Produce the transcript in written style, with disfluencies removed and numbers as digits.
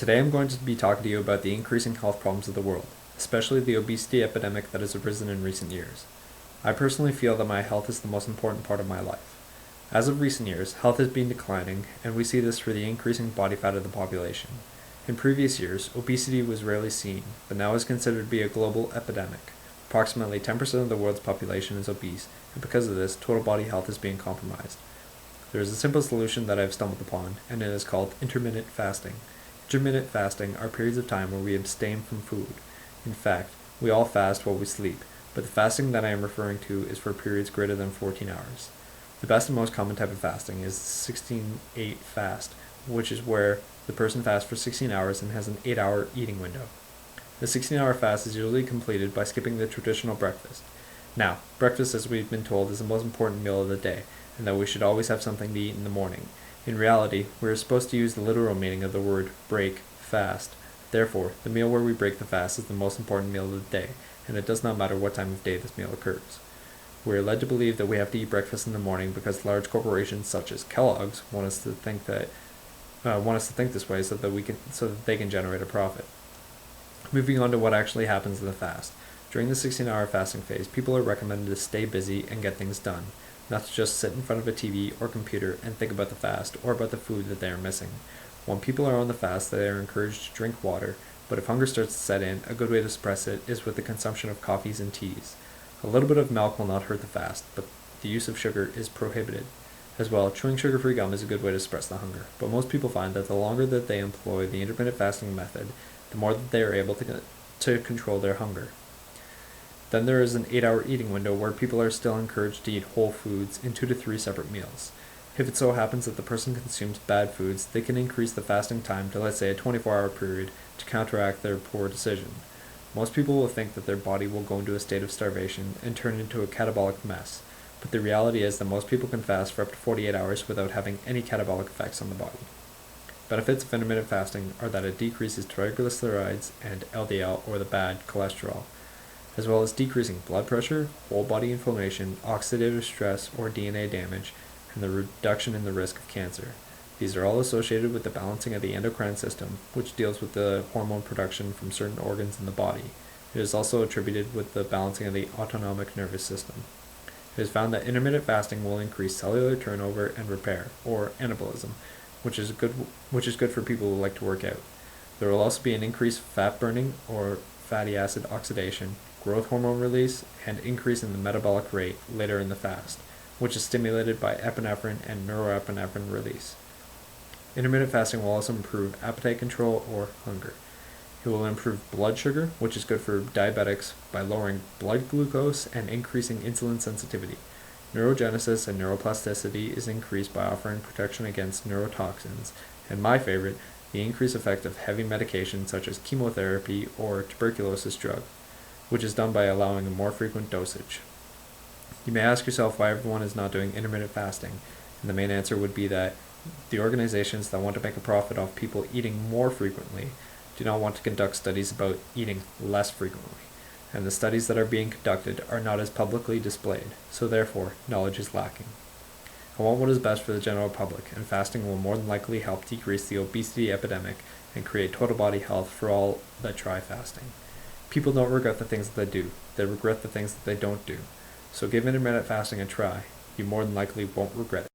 Today I'm going to be talking to you about the increasing health problems of the world, especially the obesity epidemic that has arisen in recent years. I personally feel that my health is the most important part of my life. As of recent years, health has been declining, and we see this for the increasing body fat of the population. In previous years, obesity was rarely seen, but now is considered to be a global epidemic. Approximately 10% of the world's population is obese, and because of this, total body health is being compromised. There is a simple solution that I have stumbled upon, and it is called intermittent fasting. Intermittent fasting are periods of time where we abstain from food. In fact, we all fast while we sleep, but the fasting that I am referring to is for periods greater than 14 hours. The best and most common type of fasting is 16-8 fast, which is where the person fasts for 16 hours and has an 8-hour eating window. The 16-hour fast is usually completed by skipping the traditional breakfast. Now, breakfast, as we've been told, is the most important meal of the day, and that we should always have something to eat in the morning. In reality, we are supposed to use the literal meaning of the word break, fast. Therefore, the meal where we break the fast is the most important meal of the day, and it does not matter what time of day this meal occurs. We are led to believe that we have to eat breakfast in the morning because large corporations such as Kellogg's want us to think this way so that they can generate a profit. Moving on to what actually happens in the fast. During the 16-hour fasting phase, people are recommended to stay busy and get things done, not to just sit in front of a TV or computer and think about the fast or about the food that they are missing. When people are on the fast, they are encouraged to drink water, but if hunger starts to set in, a good way to suppress it is with the consumption of coffees and teas. A little bit of milk will not hurt the fast, but the use of sugar is prohibited. As well, chewing sugar-free gum is a good way to suppress the hunger, but most people find that the longer that they employ the intermittent fasting method, the more that they are able to control their hunger. Then there is an 8-hour eating window where people are still encouraged to eat whole foods in 2 to 3 separate meals. If it so happens that the person consumes bad foods, they can increase the fasting time to, let's say, a 24-hour period to counteract their poor decision. Most people will think that their body will go into a state of starvation and turn into a catabolic mess, but the reality is that most people can fast for up to 48 hours without having any catabolic effects on the body. Benefits of intermittent fasting are that it decreases triglycerides and LDL, or the bad cholesterol, as well as decreasing blood pressure, whole body inflammation, oxidative stress or DNA damage, and the reduction in the risk of cancer. These are all associated with the balancing of the endocrine system, which deals with the hormone production from certain organs in the body. It is also attributed with the balancing of the autonomic nervous system. It is found that intermittent fasting will increase cellular turnover and repair, or anabolism, which is good for people who like to work out. There will also be an increased fat burning, or fatty acid oxidation, growth hormone release, and increase in the metabolic rate later in the fast, which is stimulated by epinephrine and norepinephrine release. Intermittent fasting will also improve appetite control or hunger. It will improve blood sugar, which is good for diabetics, by lowering blood glucose and increasing insulin sensitivity. Neurogenesis and neuroplasticity is increased by offering protection against neurotoxins, and my favorite, the increased effect of heavy medication such as chemotherapy or tuberculosis drug, which is done by allowing a more frequent dosage. You may ask yourself why everyone is not doing intermittent fasting, and the main answer would be that the organizations that want to make a profit off people eating more frequently do not want to conduct studies about eating less frequently, and the studies that are being conducted are not as publicly displayed, so therefore knowledge is lacking. I want what is best for the general public, and fasting will more than likely help decrease the obesity epidemic and create total body health for all that try fasting. People don't regret the things that they do, they regret the things that they don't do. So give intermittent fasting a try. You more than likely won't regret it.